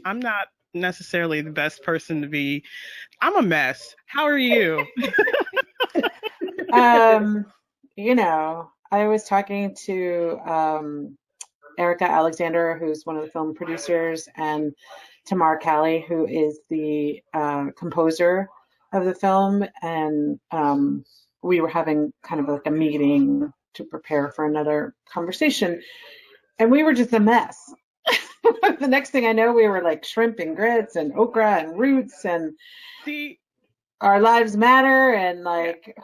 I'm not necessarily the best person to be. I'm a mess. How are you? Um, I was talking to Erica Alexander, who's one of the film producers, and Tamar Cali, who is the composer of the film. And we were having kind of like a meeting to prepare for another conversation. And we were just a mess. The next thing I know, we were like shrimp and grits and okra and roots and See, our lives matter and yeah, like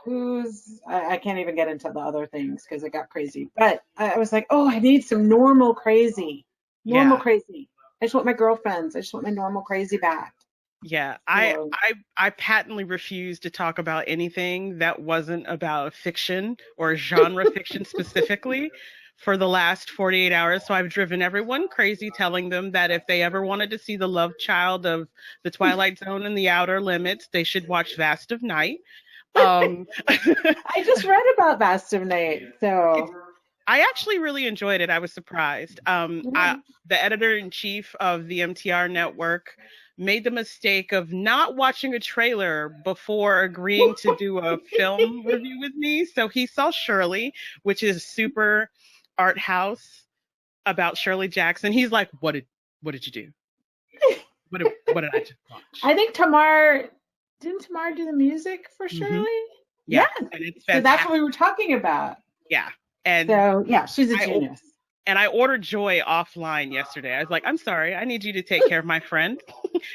I can't even get into the other things because it got crazy. But I was like, oh, I need some normal crazy. Normal yeah, crazy. I just want my girlfriends. I just want my normal crazy back. yeah. So I patently refuse to talk about anything that wasn't about fiction or genre fiction specifically for the last 48 hours. So I've driven everyone crazy telling them that if they ever wanted to see the love child of the Twilight Zone and the Outer Limits, they should watch Vast of Night. Um, I just read about Vast of Night. it's So I actually really enjoyed it. I was surprised. yeah. The editor in chief of the MTR network made the mistake of not watching a trailer before agreeing to do a film review with me. So he saw Shirley, which is super art house about Shirley Jackson. He's like, what did you do? What did I just watch?" I think didn't Tamar do the music for Hmm. Shirley? Yeah. Yeah, and it's So that's what we fantastic. were talking about. Yeah, and So yeah, she's a I genius. And I ordered Joy offline yesterday. I was like, I'm sorry, I need you to take care of my friend,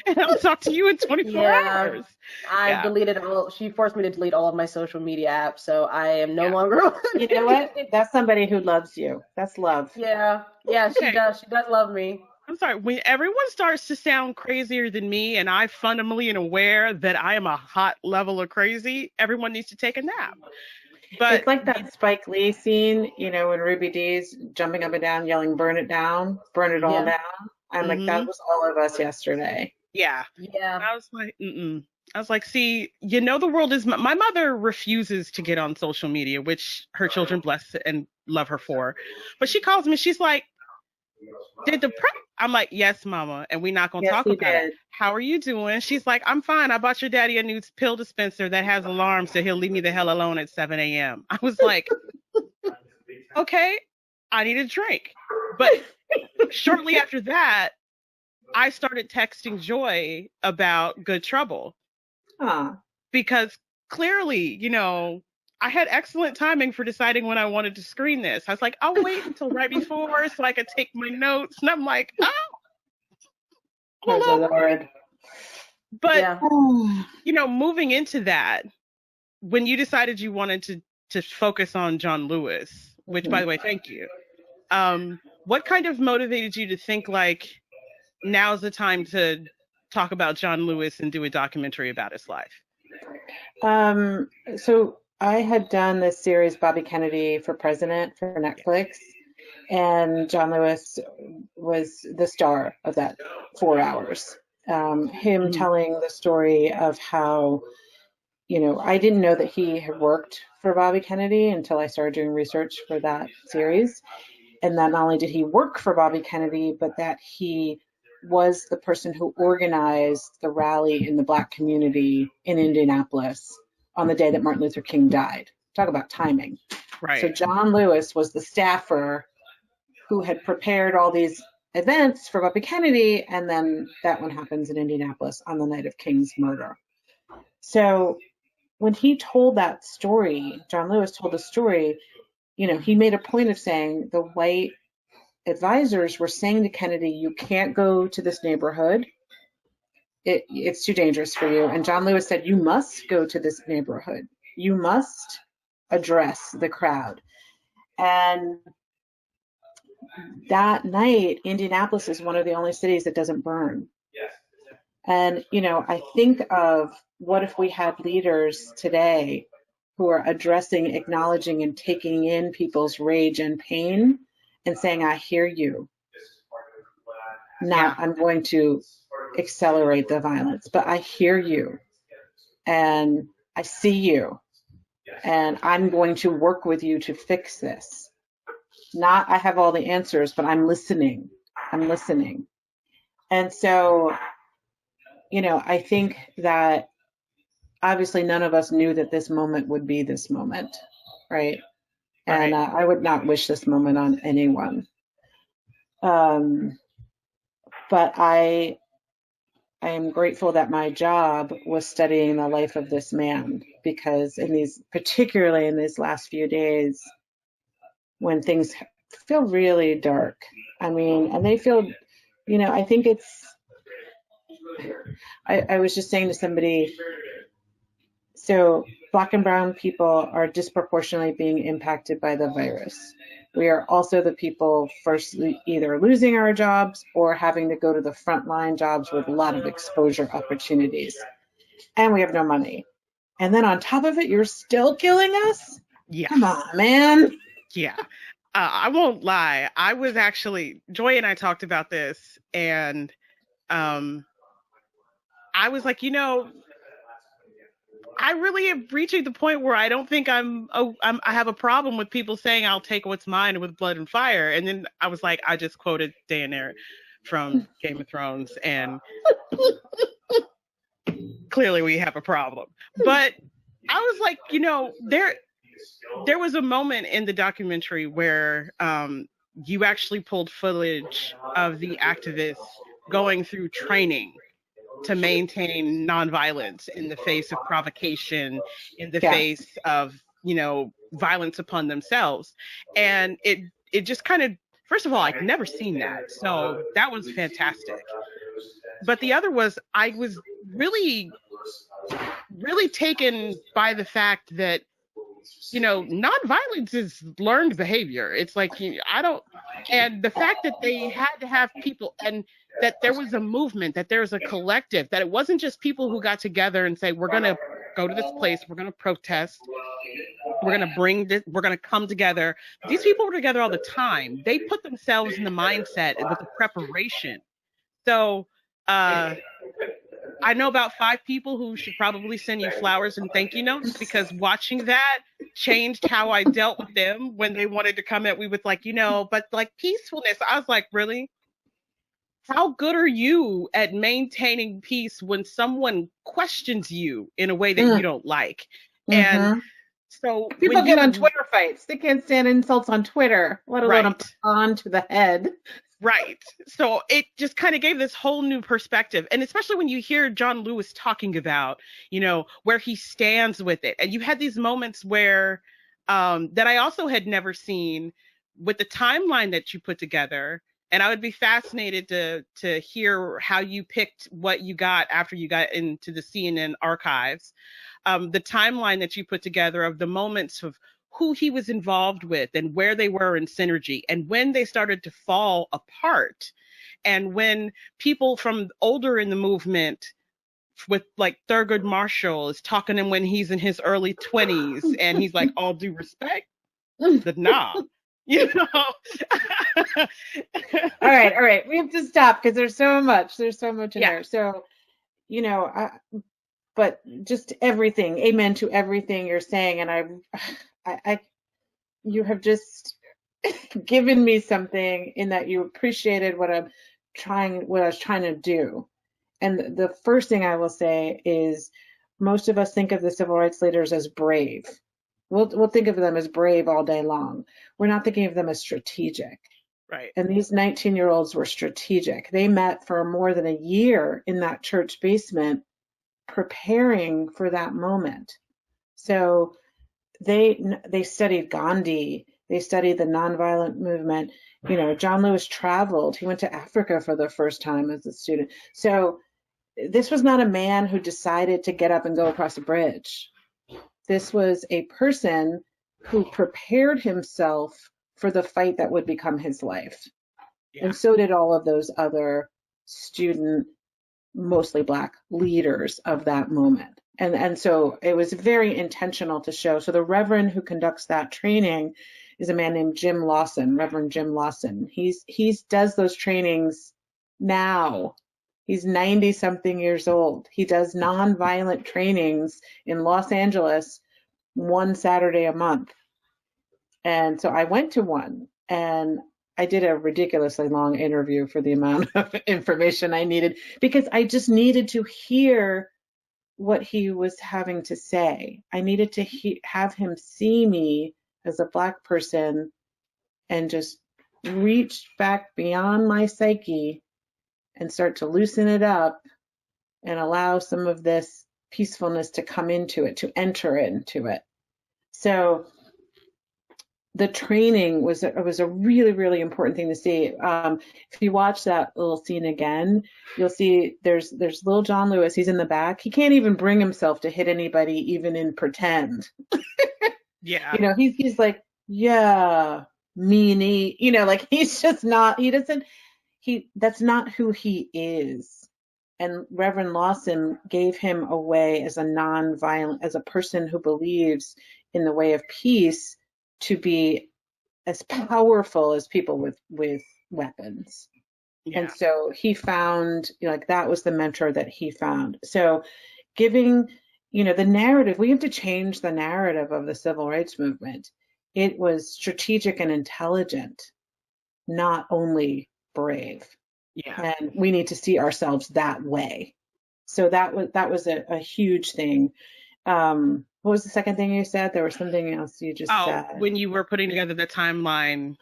and I'll talk to you in 24 Yeah, hours. I've Yeah, deleted all. She forced me to delete all of my social media apps, so I am no yeah. longer on You know what? it. That's somebody who loves you. That's love. Yeah, yeah, she Okay, does. She does love me. I'm sorry. When everyone starts to sound crazier than me, and I fundamentally am aware that I am a hot level of crazy, everyone needs to take a nap. It's But like that Spike Lee scene, when Ruby Dee's jumping up and down, yelling, burn it down, burn it all Yeah, down. I'm like, that hmm was all of us yesterday. yeah, yeah, I was like, mm-mm. I was like, see, the world is. My mother refuses to get on social media, which her children bless and love her for. But she calls me. She's like, did the prep? I'm like, yes, mama, and we're not gonna Yes, talk he about it. did. How are you doing? She's like, I'm fine. I bought your daddy a new pill dispenser that has alarms so he'll leave me the hell alone at 7 a.m. I was like, okay, I need a drink. But shortly after that, I started texting Joy about Good Trouble Huh. because clearly, I had excellent timing for deciding when I wanted to screen this. I was like, I'll wait until right before so I could take my notes. And I'm like, oh, I'm a Oh, little the crazy. Lord. But yeah. moving into that, when you decided you wanted to focus on John Lewis, which by Mhm. the way, thank you. What kind of motivated you to think like now's the time to talk about John Lewis and do a documentary about his life? So I had done this series, Bobby Kennedy for President for Yeah. Netflix, and John Lewis was the star of that 4 hours. Him Mhm. telling the story of how, I didn't know that he had worked for Bobby Kennedy until I started doing research for that series. And that not only did he work for Bobby Kennedy, but that he was the person who organized the rally in the Black community in Indianapolis on the day that Martin Luther King died. Talk about timing. So Right. John Lewis was the staffer who had prepared all these events for Bobby Kennedy, and then that one happens in Indianapolis on the night of King's murder. So when he told that story, John Lewis told the story, he made a point of saying the white advisors were saying to Kennedy, you can't go to this neighborhood. It's too dangerous for you. And John Lewis said, you must go to this neighborhood. You must address the crowd. And that night, Indianapolis is one of the only cities that doesn't burn. And, I think of what if we had leaders today who are addressing, acknowledging, and taking in people's rage and pain and saying, I hear you. Yeah. Not, I'm going to accelerate the violence, but I hear you and I see you and I'm going to work with you to fix this. Not, I have all the answers, but I'm listening. I'm listening. And so, I think that obviously none of us knew that this moment would be this moment, right? And Right. I would not wish this moment on anyone. But I am grateful that my job was studying the life of this man, because particularly in these last few days, when things feel really dark, and they feel, I think I was just saying to somebody, so Black and brown people are disproportionately being impacted by the virus. We are also the people first either losing our jobs or having to go to the frontline jobs with a lot of exposure opportunities. And we have no money. And then on top of it, you're still killing us? Yes. Come on, man. Yeah. I won't lie. I was actually, Joy and I talked about this, and I was like, I really am reaching the point where I don't think I have a problem with people saying I'll take what's mine with blood and fire. And then I was like, I just quoted Daenerys from Game of Thrones, and clearly we have a problem. But I was like, there was a moment in the documentary where you actually pulled footage of the activists going through training to maintain nonviolence in the face of provocation, in the face of, violence upon themselves. And it just kind of, first of all, I'd never seen that. So that was fantastic. But the other was, I was really, really taken by the fact that, nonviolence is learned behavior. It's like, and the fact that they had to have people, and that there was a movement, that there was a collective, that it wasn't just people who got together and say, we're going to go to this place, we're going to protest, we're going to bring this, we're going to come together. These people were together all the time. They put themselves in the mindset with the preparation. So, I know about 5 people who should probably send you flowers and thank you notes, because watching that changed how I dealt with them when they wanted to come at me with but like peacefulness. I was like, really? How good are you at maintaining peace when someone questions you in a way that you don't like? And so people get on Twitter fights. They can't stand insults on Twitter, let alone on to the head. Right. So it just kind of gave this whole new perspective. And especially when you hear John Lewis talking about, where he stands with it. And you had these moments where that I also had never seen with the timeline that you put together. And I would be fascinated to hear how you picked what you got after you got into the CNN archives. The timeline that you put together of the moments of who he was involved with and where they were in synergy and when they started to fall apart. And when people from older in the movement, with like Thurgood Marshall, is talking to him when he's in his early 20s and he's like, all due respect, the knob. All right. We have to stop because there's so much in there. So, but just everything, amen to everything you're saying. And you have just given me something in that you appreciated what I was trying to do. And the first thing I will say is, most of us think of the civil rights leaders as brave. We'll think of them as brave all day long. We're not thinking of them as strategic. Right. And these 19-year-olds were strategic. They met for more than a year in that church basement, preparing for that moment. So they studied Gandhi. They studied the nonviolent movement. John Lewis traveled. He went to Africa for the first time as a student. So this was not a man who decided to get up and go across a bridge. This was a person who prepared himself for the fight that would become his life. Yeah. And so did all of those other student, mostly Black leaders of that moment. And so it was very intentional to show. So the Reverend who conducts that training is a man named Jim Lawson, Reverend Jim Lawson. He does those trainings now. He's 90-something years old. He does nonviolent trainings in Los Angeles 1 Saturday a month. And so I went to one, and I did a ridiculously long interview for the amount of information I needed, because I just needed to hear what he was having to say. I needed to have him see me as a Black person and just reach back beyond my psyche and start to loosen it up and allow some of this peacefulness to come into it, to enter into it. So the training was a really, really important thing to see. If you watch that little scene again, you'll see there's little John Lewis. He's in the back. He can't even bring himself to hit anybody, even in pretend. Yeah. You know, he's like, yeah, meanie. You know, like he's just not. That's not who he is. And Reverend Lawson gave him a way as a non-violent, as a person who believes in the way of peace, to be as powerful as people with weapons. Yeah. And so he found, like, that was the mentor that he found. So giving, the narrative, we have to change the narrative of the civil rights movement. It was strategic and intelligent, not only brave. Yeah. And we need to see ourselves that way. So that was a huge thing. What was the second thing you said? There was something else you just said. When you were putting together the timeline.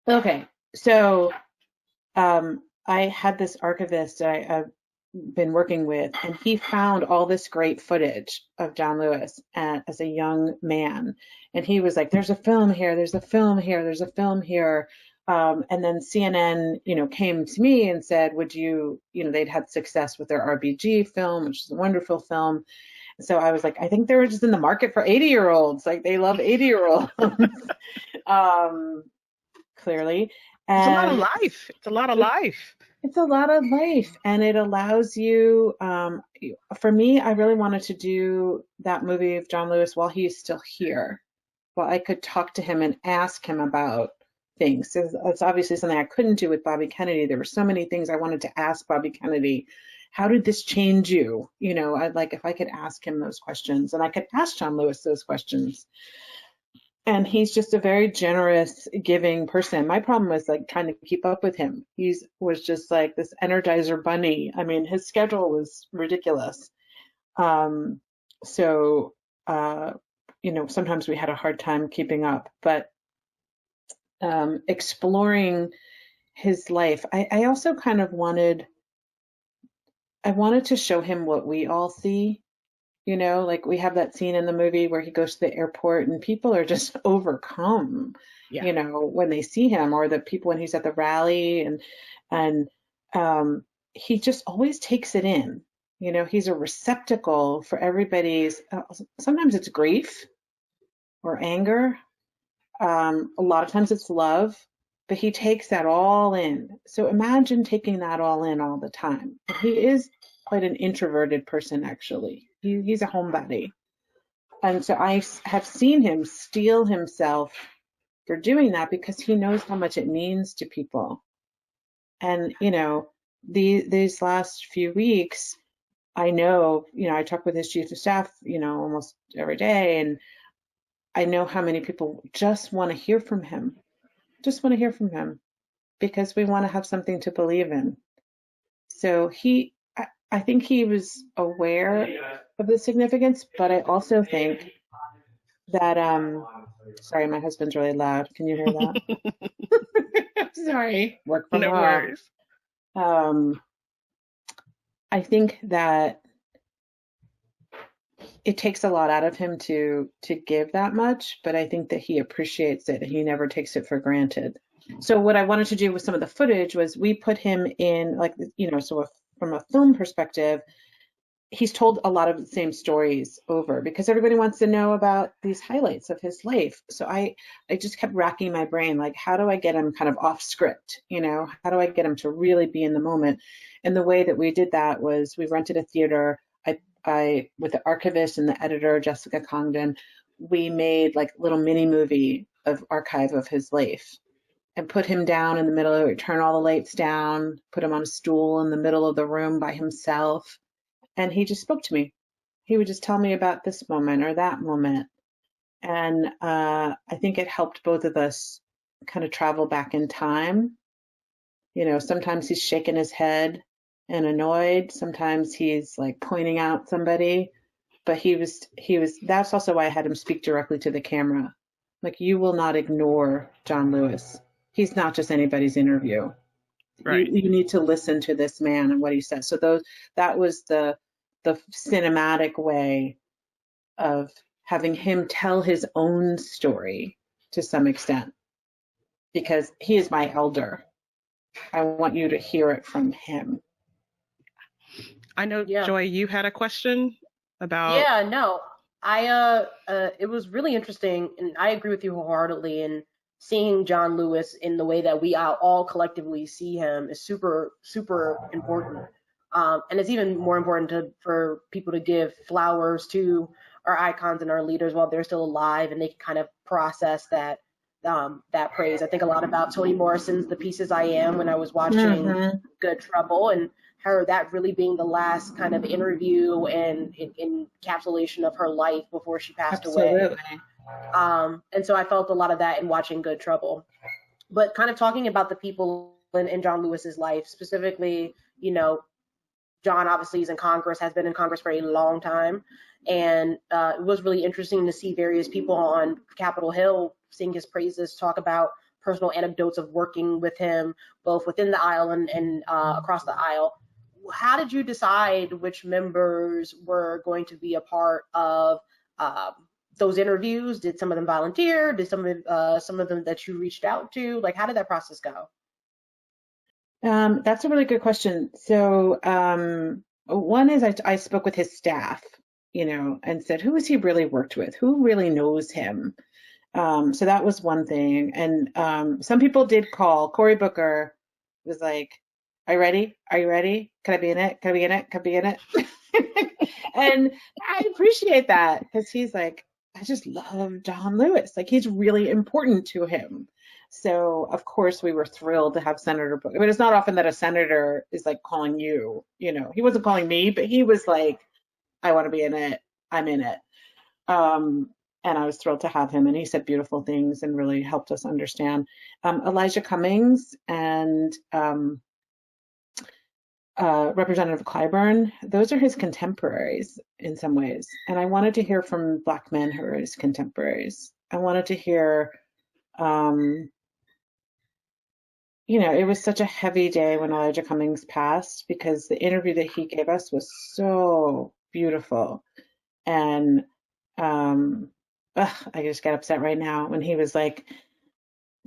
Okay, so I had this archivist I've been working with, and he found all this great footage of John Lewis as a young man. And he was like, there's a film here, there's a film here, there's a film here. And then CNN, came to me and said, would you, they'd had success with their RBG film, which is a wonderful film. So I was like, I think they're just in the market for 80-year-olds. Like, they love 80-year-olds. Clearly. And it's a lot of life. It's a lot of life. It's a lot of life. And it allows you, for me, I really wanted to do that movie of John Lewis while he's still here. While I could talk to him and ask him about things. So it's obviously something I couldn't do with Bobby Kennedy. There were so many things I wanted to ask Bobby Kennedy. How did this change you? I'd like if I could ask him those questions, and I could ask John Lewis those questions. And he's just a very generous, giving person. My problem was like trying to keep up with him. He was just like this Energizer bunny. I mean, his schedule was ridiculous. So sometimes we had a hard time keeping up, but exploring his life. I also kind of wanted to show him what we all see, like we have that scene in the movie where he goes to the airport and people are just overcome, when they see him, or the people when he's at the rally, and he just always takes it in. He's a receptacle for everybody's, sometimes it's grief or anger. A lot of times it's love, but he takes that all in. So imagine taking that all in all the time. He is quite an introverted person, actually. He's a homebody. And so I have seen him steel himself for doing that, because he knows how much it means to people. And, these last few weeks, I know, I talk with his chief of staff, almost every day, and I know how many people just want to hear from him, because we want to have something to believe in. So I think he was aware of the significance, but I also think that, sorry, my husband's really loud. Can you hear that? Sorry, work from home. No worries. I think that it takes a lot out of him to give that much, but I think that he appreciates it and he never takes it for granted. So what I wanted to do with some of the footage was we put him in, like, so from a film perspective, he's told a lot of the same stories over, because everybody wants to know about these highlights of his life. So I just kept racking my brain, like, how do I get him kind of off script? How do I get him to really be in the moment? And the way that we did that was we rented a theater. I with the archivist and the editor, Jessica Congdon, we made like little mini movie of archive of his life, and put him down in the middle of it, turn all the lights down, put him on a stool in the middle of the room by himself. And he just spoke to me. He would just tell me about this moment or that moment. And I think it helped both of us kind of travel back in time. You know, sometimes he's shaking his head and annoyed. Sometimes he's like pointing out somebody. But that's also why I had him speak directly to the camera. Like, you will not ignore John Lewis. He's not just anybody's interview. Right. You need to listen to this man and what he says. So that was the cinematic way of having him tell his own story to some extent, because he is my elder. I want you to hear it from him. I know, Joy, you had a question about. Yeah, no, it was really interesting, and I agree with you wholeheartedly. And seeing John Lewis in the way that we all collectively see him is super, super important. And it's even more important for people to give flowers to our icons and our leaders while they're still alive, and they can kind of process that praise. I think a lot about Toni Morrison's "The Pieces I Am" when I was watching Good Trouble, and her that really being the last kind of interview and encapsulation of her life before she passed away. And so I felt a lot of that in watching Good Trouble. But kind of talking about the people in John Lewis's life, specifically, you know, John obviously is in Congress, has been in Congress for a long time. And it was really interesting to see various people on Capitol Hill sing his praises, talk about personal anecdotes of working with him, both within the aisle and across the aisle. How did you decide which members were going to be a part of those interviews? Did some of them volunteer? Did some of them that you reached out to? Like, how did that process go? That's a really good question. So one is I spoke with his staff, you know, and said, who has he really worked with? Who really knows him? So that was one thing. And some people did call. Cory Booker was like, are you ready? Are you ready? Can I be in it? Can I be in it? Can I be in it? And I appreciate that, because he's like, I just love John Lewis. Like, he's really important to him. So of course we were thrilled to have Senator Booker. I mean, it's not often that a senator is like calling you, you know, he wasn't calling me, but he was like, I want to be in it. I'm in it. And I was thrilled to have him, and he said beautiful things and really helped us understand. Elijah Cummings and Representative Clyburn, those are his contemporaries in some ways. And I wanted to hear from Black men who are his contemporaries. I wanted to hear, you know, it was such a heavy day when Elijah Cummings passed, because the interview that he gave us was so beautiful. And I just get upset right now when he was like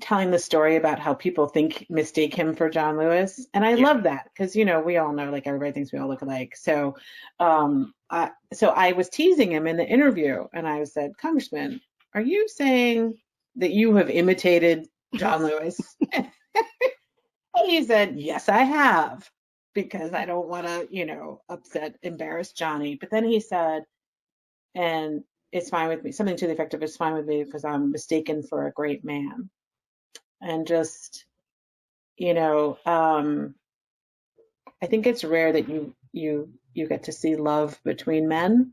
telling the story about how people mistake him for John Lewis. And I love that, because, you know, we all know, like, everybody thinks we all look alike. So I was teasing him in the interview, and I said, Congressman, are you saying that you have imitated John Lewis? And he said, yes, I have, because I don't want to, you know, embarrass Johnny. But then he said, and it's fine with me, something to the effect of, it's fine with me because I'm mistaken for a great man. And just, you know, I think it's rare that you get to see love between men,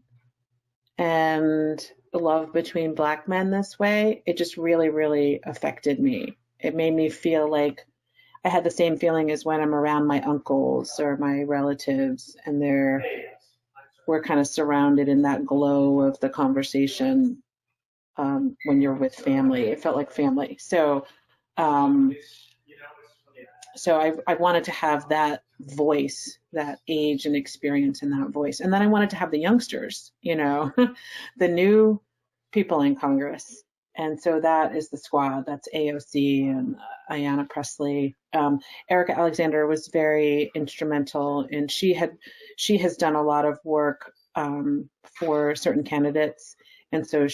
and love between Black men this way. It just really, really affected me. It made me feel like I had the same feeling as when I'm around my uncles or my relatives, and we're kind of surrounded in that glow of the conversation when you're with family. It felt like family. So I wanted to have that voice, that age and experience in that voice. And then I wanted to have the youngsters, you know, the new people in Congress. And so that is the squad. That's AOC and Ayanna Pressley. Erica Alexander was very instrumental, and she has done a lot of work for certain candidates. And so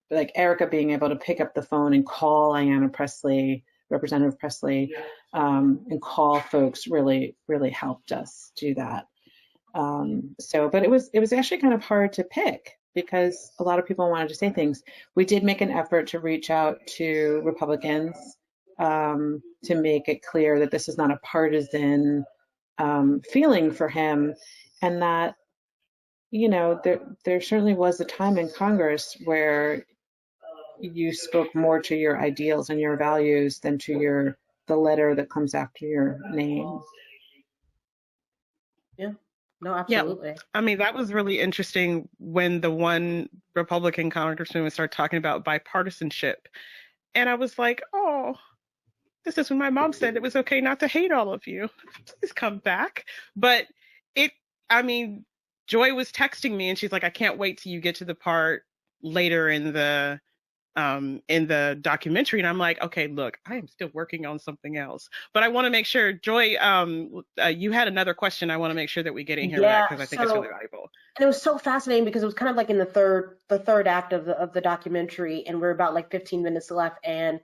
like Erica being able to pick up the phone and call Ayanna Pressley, Representative Pressley, and call folks really, really helped us do that. But it was actually kind of hard to pick, because a lot of people wanted to say things. We did make an effort to reach out to Republicans to make it clear that this is not a partisan feeling for him, and that, you know, there certainly was a time in Congress where you spoke more to your ideals and your values than to the letter that comes after your name. Yeah. No, Yeah. absolutely. I mean, that was really interesting when the one Republican congressman would start talking about bipartisanship. And I was like, oh, this is when my mom said it was okay not to hate all of you. Please come back. But I mean, Joy was texting me and she's like, I can't wait till you get to the part later in the documentary. And I'm like, okay, look, I am still working on something else. But I want to make sure, Joy, you had another question. I want to make sure that we get in here with that because I think it's really valuable. And it was so fascinating because it was kind of like in the third act of the documentary, and we're about like 15 minutes left, and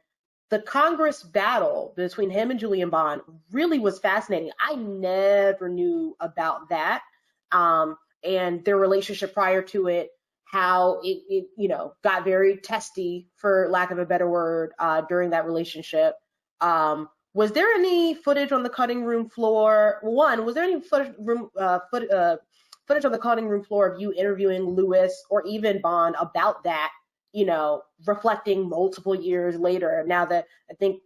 the Congress battle between him and Julian Bond really was fascinating. I never knew about that, and their relationship prior to it, how it got very testy, for lack of a better word, during that relationship. Was there any footage on the cutting room floor? One, was there any footage on the cutting room floor of you interviewing Lewis or even Bond about that, reflecting multiple years later? Now that I think,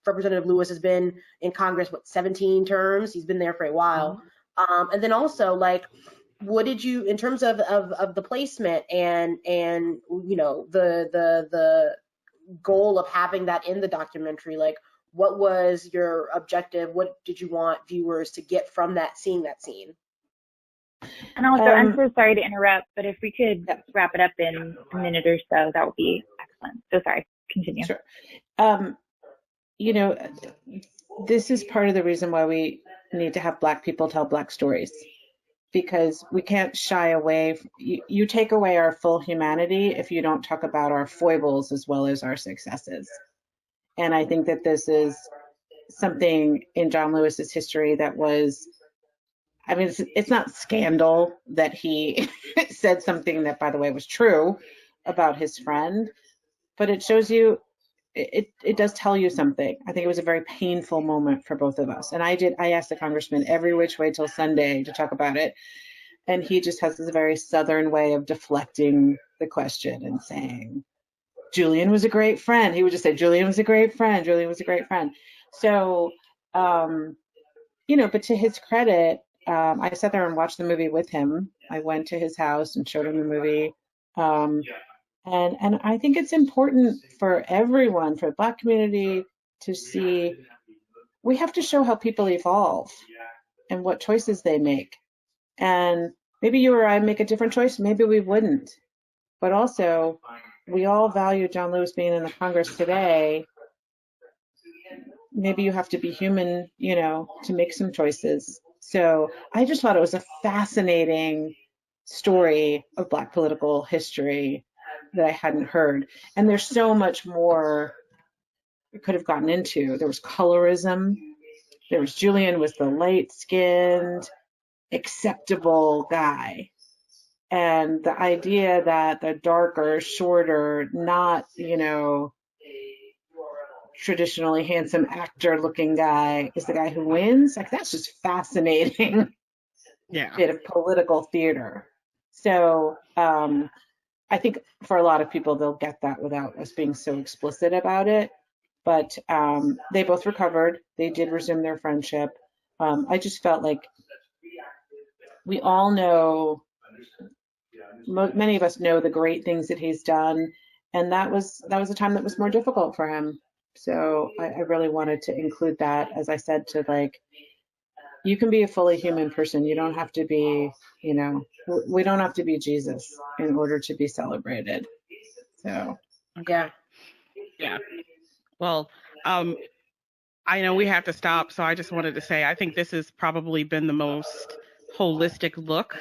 Representative Lewis has been in Congress, 17 terms? He's been there for a while. And then also, like, what did you, in terms of the placement and the goal of having that in the documentary, like, what was your objective? What did you want viewers to get from that, seeing that scene? And also, I'm so sorry to interrupt, but if we could wrap it up in a minute or so, that would be excellent. So sorry, continue. Sure. This is part of the reason why we need to have Black people tell Black stories, because we can't shy away. You take away our full humanity if you don't talk about our foibles as well as our successes. And I think that this is something in John Lewis's history that was, I mean, it's not scandal that he said something that, by the way, was true about his friend, but it shows you, it does tell you something. I think it was a very painful moment for both of us. And I asked the congressman every which way till Sunday to talk about it. And he just has this very Southern way of deflecting the question and saying, Julian was a great friend. He would just say, Julian was a great friend. Julian was a great friend. So, but to his credit, I sat there and watched the movie with him. I went to his house and showed him the movie. And I think it's important for everyone, for the Black community, to see, we have to show how people evolve and what choices they make. And maybe you or I make a different choice, maybe we wouldn't. But also, we all value John Lewis being in the Congress today. Maybe you have to be human, to make some choices. So I just thought it was a fascinating story of Black political history that I hadn't heard. And there's so much more we could have gotten into. There was colorism. There was Julian was the light-skinned, acceptable guy. And the idea that the darker, shorter, not, traditionally handsome actor-looking guy is the guy who wins, like, that's just fascinating. Yeah. Bit of political theater. So I think for a lot of people, they'll get that without us being so explicit about it. But they both recovered. They did resume their friendship. I just felt like we all know, many of us know the great things that he's done, and that was a time that was more difficult for him. So I really wanted to include that, as I said, to, like, you can be a fully human person. You don't have to be, we don't have to be Jesus in order to be celebrated. So yeah. Well, I know we have to stop, so I just wanted to say I think this has probably been the most holistic look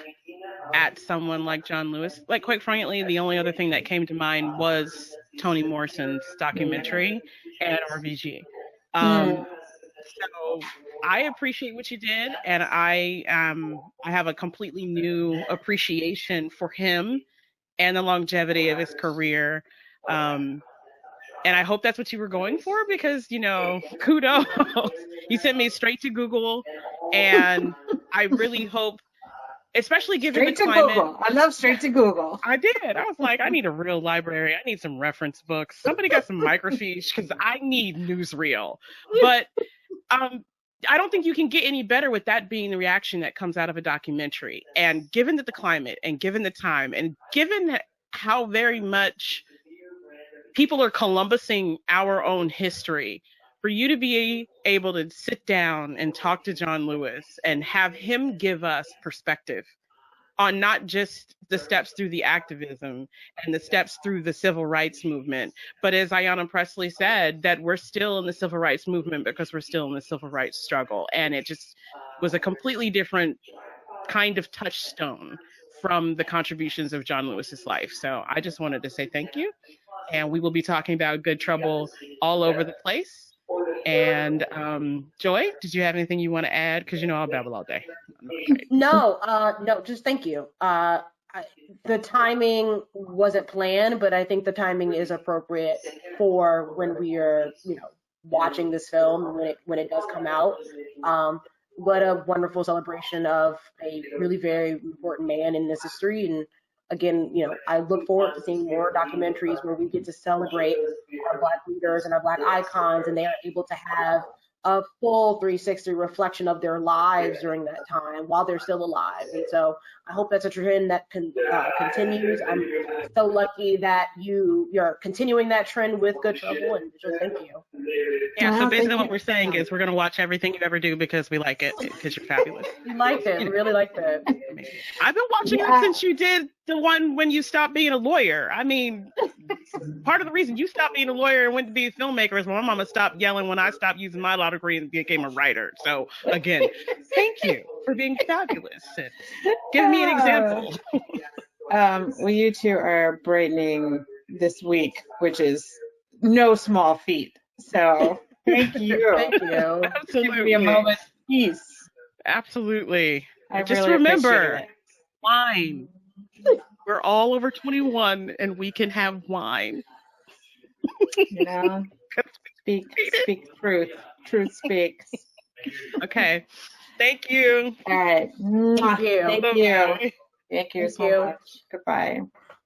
at someone like John Lewis. Like, quite frankly, the only other thing that came to mind was Toni Morrison's documentary and RBG. So I appreciate what you did, and I have a completely new appreciation for him and the longevity of his career. And I hope that's what you were going for, because, kudos. You sent me straight to Google, and I really hope especially given Straight the to climate. Google. I love straight to Google. I did. I was like, I need a real library. I need some reference books. Somebody got some microfiche because I need newsreel. But I don't think you can get any better with that being the reaction that comes out of a documentary. And given that the climate and given the time and given how very much people are Columbusing our own history, for you to be able to sit down and talk to John Lewis and have him give us perspective on not just the steps through the activism and the steps through the civil rights movement, but as Ayanna Pressley said, that we're still in the civil rights movement because we're still in the civil rights struggle. And it just was a completely different kind of touchstone from the contributions of John Lewis's life. So I just wanted to say thank you. And we will be talking about Good Trouble all over the place. And Joy, did you have anything you want to add? Because I'll babble all day. No, just thank you. The timing wasn't planned, but I think the timing is appropriate for when we are, watching this film when it does come out. What a wonderful celebration of a really very important man in this history. And again, I look forward to seeing more documentaries where we get to celebrate our Black leaders and our Black icons, and they are able to have a full 360 reflection of their lives during that time while they're still alive. And so I hope that's a trend that continues. I'm so lucky that you're continuing that trend with Good Trouble, and just thank you. Yeah, so basically what we're saying is we're going to watch everything you ever do because we like it, because you're fabulous. We liked it. We really liked it. I've been watching it since you did the one when you stopped being a lawyer. I mean, part of the reason you stopped being a lawyer and went to be a filmmaker is when my mama stopped yelling when I stopped using my law degree and became a writer. So again, thank you for being fabulous. Give me an example. Well, you two are brightening this week, which is no small feat. So thank you. Thank you. Absolutely. Give me a moment's peace. Absolutely. I just really remember, appreciate it. wine. We're all over 21 and we can have wine. Speak truth. Truth speaks. Okay. Thank you. All right. Thank you. Thank you. Thank you so much. Goodbye.